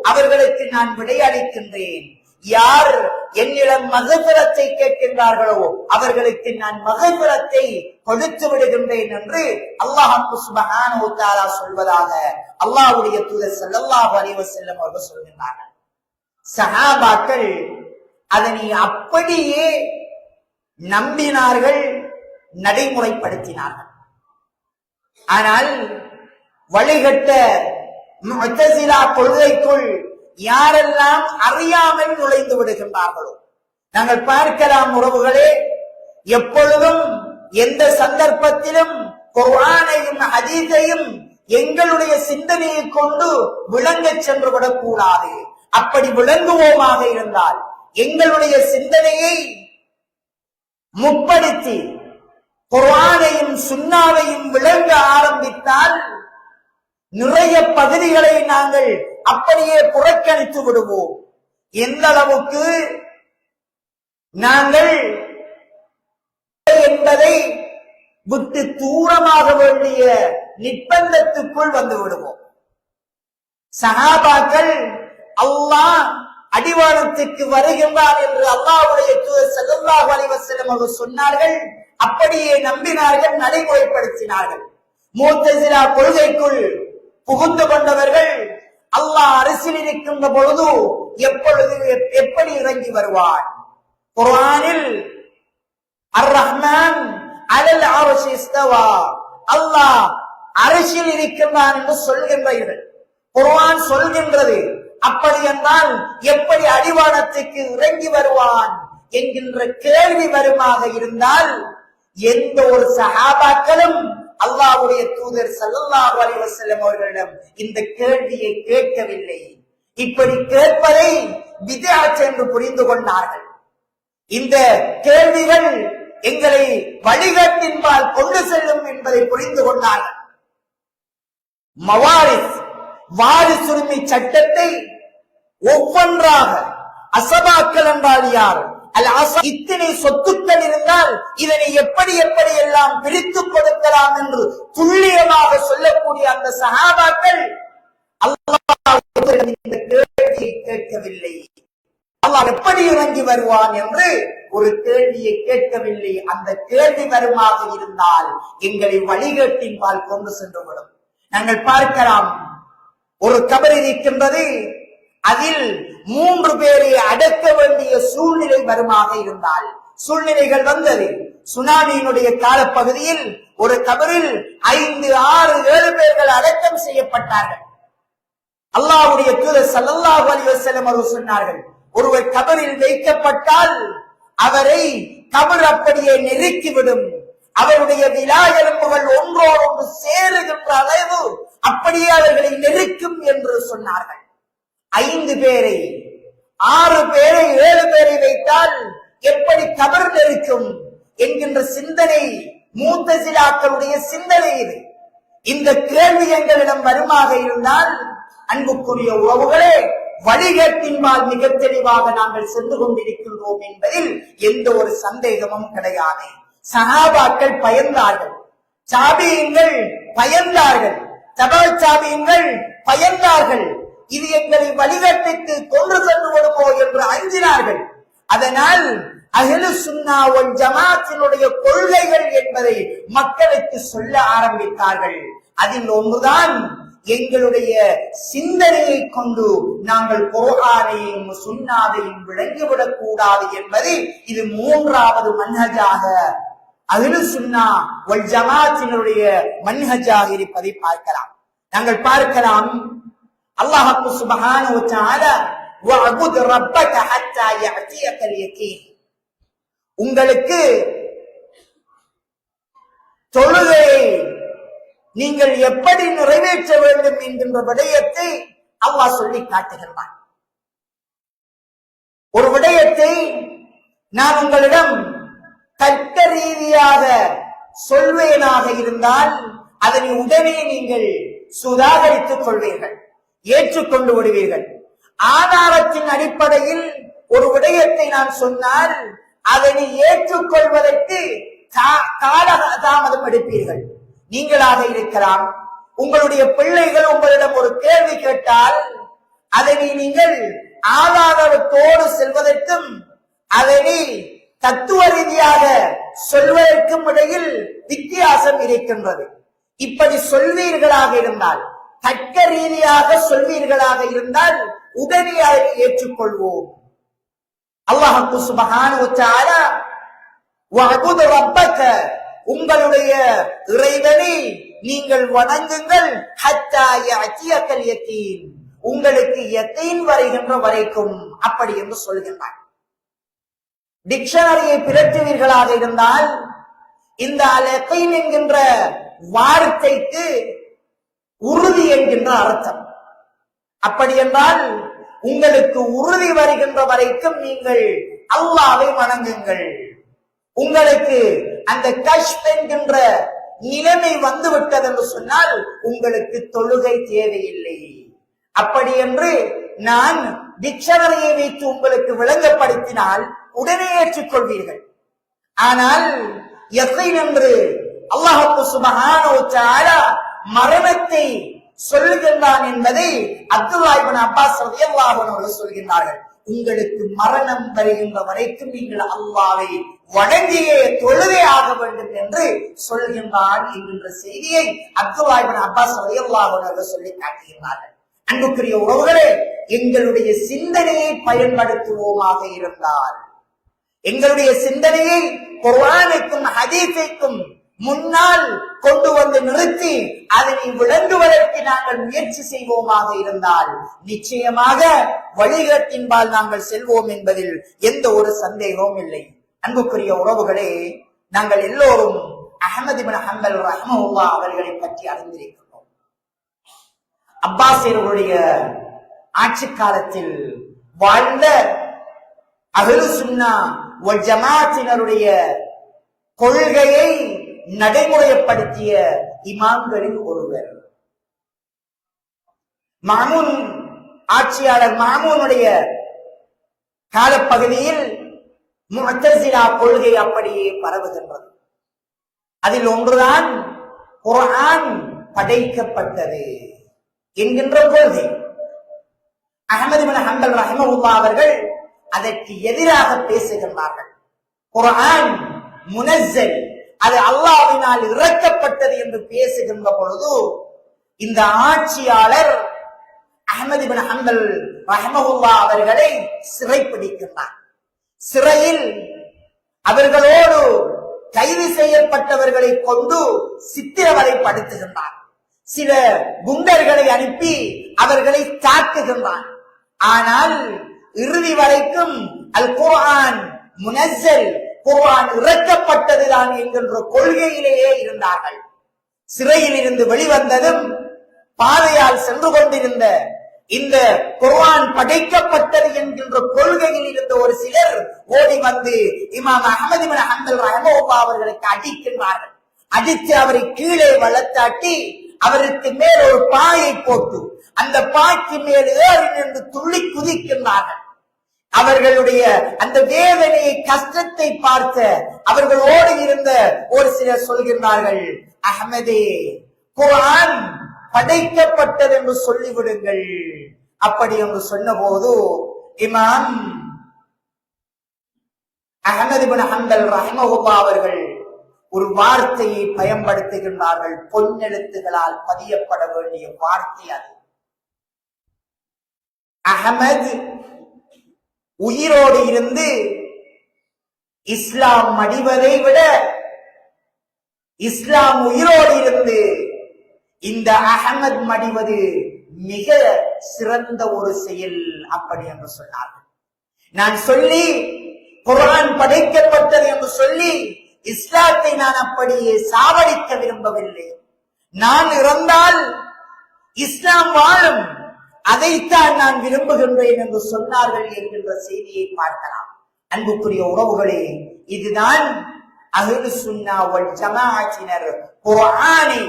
அவர்களுக்கு நான் விடையளிக்கின்றேன். யார் என்னிடம் மகபிரத்தை கேட்கின்றார்களோ அவர்களுக்கு நான் மகபிரத்தை கொடுத்து விடுகின்றேன் என்று அல்லாஹ் சுப்ஹானஹு வ தஆலா சொல்வதாக அல்லாஹ்வுடைய தூதர் ஸல்லல்லாஹு அலைஹி வஸல்லம் அவர்கள் சொல்கின்றார்கள். சஹாபாக்கள் அதனை அப்படியே நம்பினார்கள், நடைமுறைப்படுத்தினார்கள். ஆனால் வழிகட்ட முஅ்தஸிலா கொள்கைக்குள் யாரெல்லாம் அறியாமல் நுழைந்து விடுகின்றார்களோ. நாங்கள் பார்க்கலாம் உறவுகளே, எப்பொழுதும் எந்த சந்தர்ப்பத்திலும் குர்ஆனையும் ஹதீஸையும் எங்களுடைய சிந்தனையை கொண்டு விளங்க சென்று விடக்கூடாது. அப்படி விளங்குவோமாக இருந்தால் எங்களுடைய சிந்தனையை முற்படுத்தி குர்ஆனையும் சுன்னாவையும் விளங்க ஆரம்பித்தால் நிறைய பகுதிகளை நாங்கள் அப்படியே புறக்கணித்து விடுவோம். எந்த அளவுக்கு நாங்கள் என்பதை விட்டு தூரமாக வேண்டிய நிர்பந்தத்துக்குள் வந்து விடுவோம். சஹாபாக்கள் அல்லாஹ் அடிவானத்துக்கு வருகின்றார் என்று அல்லாஹ்வுடைய தூதர் ஸல்லல்லாஹு அலைஹி வஸல்லம் அவர்கள் சொன்னார்கள். அப்படியே நம்பினார்கள், நடைமுறைப்படுத்தினார்கள். முஅ்தஸிலா கொள்கைக்குள் புகுந்து கொண்டவர்கள் அல்லாஹ் அரசில் இருக்கின்ற பொழுது எப்படி இறங்கி வருவான்? குர்ஆனில் அர் ரஹ்மான் அலல் அர்ஷி இஸ்தவா, அல்லாஹ் அரசில் இருக்கின்றான் என்று சொல்கின்றார்கள். குர்ஆன் சொல்கின்றது. அப்படி என்றால் எப்படி அடிவானத்துக்கு இறங்கி வருவான் என்கின்ற கேள்வி வருமாக இருந்தால் எந்த ஒரு சஹாபாக்களும் அல்லாஹ்வுடைய தூதர் ஸல்லல்லாஹு அலைஹி வஸல்லம் அவர்களிடம் இந்த கேள்வியை கேட்கவில்லை. இப்படி கேட்பதை பித்அத் என்று புரிந்து கொண்டார்கள். இந்த கேள்விகள் எங்களை வழிகாட்டின்பால் கொண்டு செல்லும் என்பதை புரிந்து கொண்டார்கள். மவாரிஸ் வாரிசுரிமை சட்டத்தை ஒவ்வொன்றாக, அசபாக்கள் என்றால் யார், இத்தனை சொத்துக்கள் இருந்தால் இதனை எப்படி எப்படி எல்லாம் பிரித்துக் கொடுக்கலாம் என்று துல்லியமாக சொல்லக்கூடிய அந்த சஹாபாக்கள் அல்லாஹ் இந்த கேள்வியை கேட்கவில்லை. அல்லாஹ் எப்படி இறங்கி வருவான் என்று ஒரு கேள்வியை கேட்கவில்லை. அந்த கேள்வி வருமாக இருந்தால் எங்களை வழிகேட்டின்பால் கொண்டு சென்றுவிடும். நாங்கள் பார்க்கலாம், ஒரு கபர் இருக்கின்றது, அதில் 3 பேரை அடக்க வேண்டிய சூழ்நிலை வருமாக இருந்தால், சூழ்நிலைகள் வந்தது. சுனாமியினுடைய காலப்பகுதியில் ஒரு கபரில் 5, 6, 7 பேர்கள் அடக்கம் செய்யப்பட்டார்கள். அல்லாஹ்வுடைய தூதர் ஸல்லல்லாஹு அலைஹி வஸல்லம் அவர்கள் சொன்னார்கள், ஒருவர் கபரில் வைக்கப்பட்டால் அவரை கபர் அப்படியே நெருக்கிவிடும், அவருடைய விலா எலும்புகள் ஒன்றோடொன்று சேருகின்ற அளவு அப்படியே அவர்களை நெருக்கும் என்று சொன்னார்கள். 5 பேரை, 6 பேரை, 7 பேரை வைத்தால் எப்படி கபர் நெருக்கும் என்கின்ற சிந்தனை முஅ்தஸிலாக்களுடைய சிந்தனை இது. இந்த கேள்வி எங்களிடம் வருமாக இருந்தால் அன்புக்குரிய உறவுகளே, வழிகேட்டின்பால் மிக தெளிவாக நாங்கள் சென்று கொண்டிருக்கின்றோம் என்பதில் எந்த ஒரு சந்தேகமும் கிடையாது. சஹாபாக்கள் பயந்தார்கள், சாபியீன்கள் பயந்தார்கள், தபா சாபியீன்கள் பயந்தார்கள். இது எங்களை வழிகாட்டுக்கு கொண்டு சென்று விடுமோ என்று அஞ்சினார்கள். அதனால் அஹ்லு சுன்னா வல் ஜமாஅத்தினுடைய கொள்கைகள் என்பதை மக்களுக்கு சொல்ல ஆரம்பித்தார்கள். அதில் ஒன்றுதான் எங்களுடைய சிந்தனையை கொண்டு நாங்கள் குர்ஆனையும் சுன்னாவையும் விளங்கிவிடக் கூடாது என்பது இது 3வது மன்ஹஜாக அஹ்லு சுன்னா வல் ஜமாஅத்தினுடைய மன்ஹஜாக இருப்பதை பார்க்கலாம். நாங்கள் பார்க்கலாம், அல்லாஹ் சுப்ஹானஹு வ தஆலா வஅபுத் ரப்பக ஹத்தா யஅதியகல் யகீன், உங்களுக்கு தொழுகையை நீங்கள் எப்படி நிறைவேற்ற வேண்டும் என்கின்ற விடயத்தை அல்லாஹ் சொல்லி காட்டுகிறான். ஒரு விடயத்தை நான் உங்களிடம் தர்க்க ரீதியாக சொல்வேனாக இருந்தால் அதனை உடனே நீங்கள் சுதாகரித்துக் கொள்வீர்கள், ஏற்றுக்கொண்டு விடுவீர்கள். ஆதாரத்தின் அடிப்படையில் ஒரு விடயத்தை நான் சொன்னால் அதனை ஏற்றுக்கொள்வதற்கு கால தாமதம் எடுப்பீர்கள். நீங்களாக இருக்கலாம், உங்களுடைய பிள்ளைகள் உங்களிடம் ஒரு கேள்வி கேட்டால் அதனை நீங்கள் ஆதாரத்தோடு செல்வதற்கும் அதனை தத்துவ ரீதியாக சொல்வதற்கும் இடையில் வித்தியாசம் இருக்கின்றது. இப்படி சொல்வீர்களாக இருந்தால், தர்க்க ரீதியாக சொல்வீர்களாக இருந்தால் உடனே அதை ஏற்றுக்கொள்வோம். அல்லாஹ் சுப்ஹானஹு வ தஆலா வஅபுத் ரப்பக, உங்களுடைய இறைவனை நீங்கள் வணங்குங்கள், ஹத்தா யஅதியகல் யகீன், உங்களுக்கு யகீன் வருகின்ற வரைக்கும் அப்படி என்று சொல்கின்றார். டிக்ஷனரியை பிரட்டுவீர்களாக இருந்தால் இந்த அல் யகீன் என்கின்ற வார்த்தைக்கு உறுதி என்கின்ற அர்த்தம். அப்படி என்றால் உங்களுக்கு உறுதி வருகின்ற வரைக்கும் நீங்கள் அல்லாஹ்வை வணங்குங்கள். உங்களுக்கு அந்த கஷ்ப் என்கின்ற நிலைமை வந்துவிட்டது என்று சொன்னால் உங்களுக்கு தொழுகை தேவையில்லை. அப்படி என்று நான் டிக்ஷனரியை வைத்து உங்களுக்கு விளங்கப்படுத்தினால் உடனே ஏற்றுக்கொள்வீர்கள். ஆனால் யகீன் என்று அல்லாஹ் சுப்ஹானஹு வ தஆலா மரணத்தை சொல்லுகின்றான் என்பதை அப்துல்லாஹ் இப்னு அப்பாஸ் ரலியல்லாஹு அன்ஹு அவர்கள் சொல்கின்றார்கள். உங்களுக்கு மரணம் வருகின்ற வரைக்கும் நீங்கள் அல்லாஹ்வை வணங்கியே தொழுதே ஆக வேண்டும் என்று சொல்கின்றான் என்கின்ற செய்தியை அப்துல்லாஹ் இப்னு அப்பாஸ் ரலியல்லாஹு அன்ஹு அவர்கள் சொல்லி காட்டுகின்றார்கள். அன்புக்குரிய உறவுகளே, எங்களுடைய சிந்தனையை பயன்படுத்துவோமாக இருந்தால், எங்களுடைய சிந்தனையை குர்ஆனுக்கும் ஹதீஸுக்கும் முன்னால் கொண்டு வந்து நிறுத்தி அதனை விளங்குவதற்கு நாங்கள் முயற்சி செய்வோமாக இருந்தால் நிச்சயமாக வழிகாட்டின்பால் நாங்கள் செல்வோம் என்பதில் எந்த ஒரு சந்தேகமும் இல்லை. அன்புக்குரிய உறவுகளே, நாங்கள் எல்லோரும் அஹ்மத் இப்னு ஹம்பல் ரஹ்மஹுல்லாஹ் அவர்களை பற்றி அறிந்திருக்கிறோம். அப்பாசியர்களுடைய ஆட்சி காலத்தில் வாழ்ந்த அஹ்லு சுன்னா வல் ஜமாஅத்தினருடைய கொள்கையை நடைமுறைப்படுத்திய இமாம்களில் ஒருவர். மாமூன் ஆட்சியாளர் மாமூனுடைய காலப்பகுதியில் முஅத்தஸிலா கொள்கை அப்படியே பரவுகின்றது. அதில் ஒன்றுதான் குர்ஆன் படைக்கப்பட்டது என்கின்ற கொள்கை. அஹ்மத் இப்னு ஹம்பல் ரஹ்மஹுல்லாஹ் அவர்கள் அதற்கு எதிராக பேசுகின்றார்கள். குர்ஆன் முனஸ்ஸல், அது அல்லாஹ்வினால் இறக்கப்பட்டது என்று பேசுகின்ற பொழுது இந்த ஆட்சியாளர் அஹ்மத் இப்னு ஹம்பல் ரஹ்மஹுல்லாஹ் அவர்களை சிறைப்பிடிக்கின்றார். சிறையில் அவர்களோடு கைது செய்யப்பட்டவர்களை கொண்டு சித்திரவதைப்படுத்துகின்றார். சில குண்டர்களை அனுப்பி அவர்களை தாக்குகின்றார். ஆனால் இறுதி வரைக்கும் அல் குர்ஆன் முனஸ்ஸல், குர்ஆன் இறக்கப்பட்டதுதான் என்கின்ற கொள்கையிலேயே இருந்தார்கள். சிறையில் இருந்து வெளிவந்ததும் பாதையால் சென்று கொண்டிருந்த இந்த குர்ஆன் படைக்கப்பட்டது என்கின்ற கொள்கையில் இருந்த ஒரு சிலர் ஓடி வந்து இமாம் அஹ்மத் இப்னு ஹம்பல் ரஹ்மஹுல்லாஹ் அவர்களுக்கு அடிக்கின்றார்கள். அடித்து அவரை கீழே வளர்த்தாட்டி அவருக்கு மேல் ஒரு பாயை போட்டு அந்த பாய்க்கு மேல் ஏறி நின்று துள்ளி குதிக்கின்றார்கள். அவர்களுடைய அந்த வேதனையை, கஷ்டத்தை பார்த்த அவர்களோடு இருந்த ஒரு சிலர் சொல்கின்றார்கள், அஹ்மதே, குர்ஆன் படைக்கப்பட்டது என்று சொல்லிவிடுங்கள். அப்படி என்று சொன்ன போது இமாம் அஹ்மத் இப்னு ஹம்பல் ரஹ்மஹுல்லாஹ் அவர்கள் ஒரு வார்த்தையை பயன்படுத்துகின்றார்கள். பொன்னெழுத்துகளால் பதியப்பட வேண்டிய வார்த்தை அது. அஹ்மத் உயிரோடு இருந்து இஸ்லாம் மடிவதை விட இஸ்லாம் உயிரோடு இருந்து இந்த அஹ்மத் மடிவது மிக சிறந்த ஒரு செயல் அப்படி என்று சொன்னார்கள். நான் சொல்லி குர்ஆன் படைக்கப்பட்டது என்று சொல்லி இஸ்லாத்தை நான் அப்படியே சாவடிக்க விரும்பவில்லை. நான் இறந்தால் இஸ்லாம் வாழும், அதைத்தான் நான் விரும்புகின்றேன் என்று சொன்னார்கள் என்கின்ற செய்தியை பார்க்கலாம். அன்புக்குரிய உறவுகளே, இதுதான் அஹ்லு சுன்னா வல் ஜமாஅத்தினர் குர்ஆனை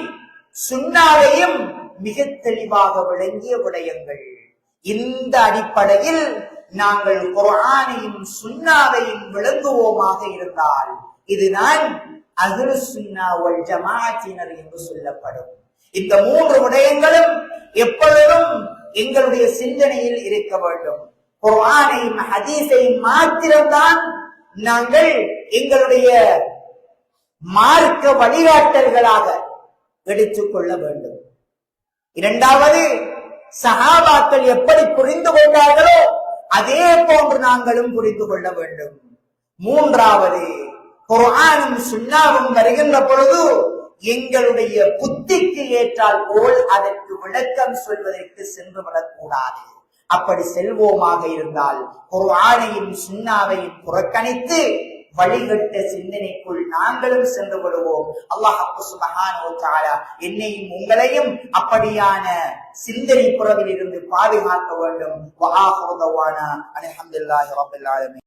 சுன்னாவையும் மிக தெளிவாக விளங்கிய விடயங்கள். இந்த அடிப்படையில் நாங்கள் குர்ஆனையும் சுன்னாவையும் விளங்குவோமாக இருந்தால் இதுதான் அஹ்லு சுன்னா வல் ஜமாஅத்தினர் என்று சொல்லப்படும். இந்த மூன்று விடயங்களும் எப்பொழுதும் எங்களுடைய சிந்தனையில் இருக்க வேண்டும். குர்ஆனையும் ஹதீஸையும் மாத்திரம்தான் நாங்கள் எங்களுடைய மார்க்க வழிகாட்டல்களாக எடுத்துக்கொள்ள வேண்டும். இரண்டாவது, சஹாபாக்கள் எப்படி புரிந்து கொண்டார்களோ அதே போன்று நாங்களும் புரிந்து கொள்ள வேண்டும். மூன்றாவது, குர்ஆனும் சுன்னாவும் வருகின்ற பொழுது எங்களுடைய புத்திக்கு ஏற்றால் போல் அதற்கு விளக்கம் சொல்வதற்கு சென்று விடக்கூடாது. அப்படி செல்வோமாக இருந்தால் குர்ஆனையும் சுன்னாவையும் புறக்கணித்து வழிகட்ட சிந்தனைக்குள் நாங்களும் சென்று விடுவோம். அல்லாஹ் சுப்ஹானஹு வ தஆலா என்னையும் உங்களையும் அப்படியான சிந்தனை புறவில் இருந்து பாதுகாக்க வேண்டும். வ ஆகிரு தவானா அல்ஹம்துலில்லாஹி ரப்பில் ஆலமீன்.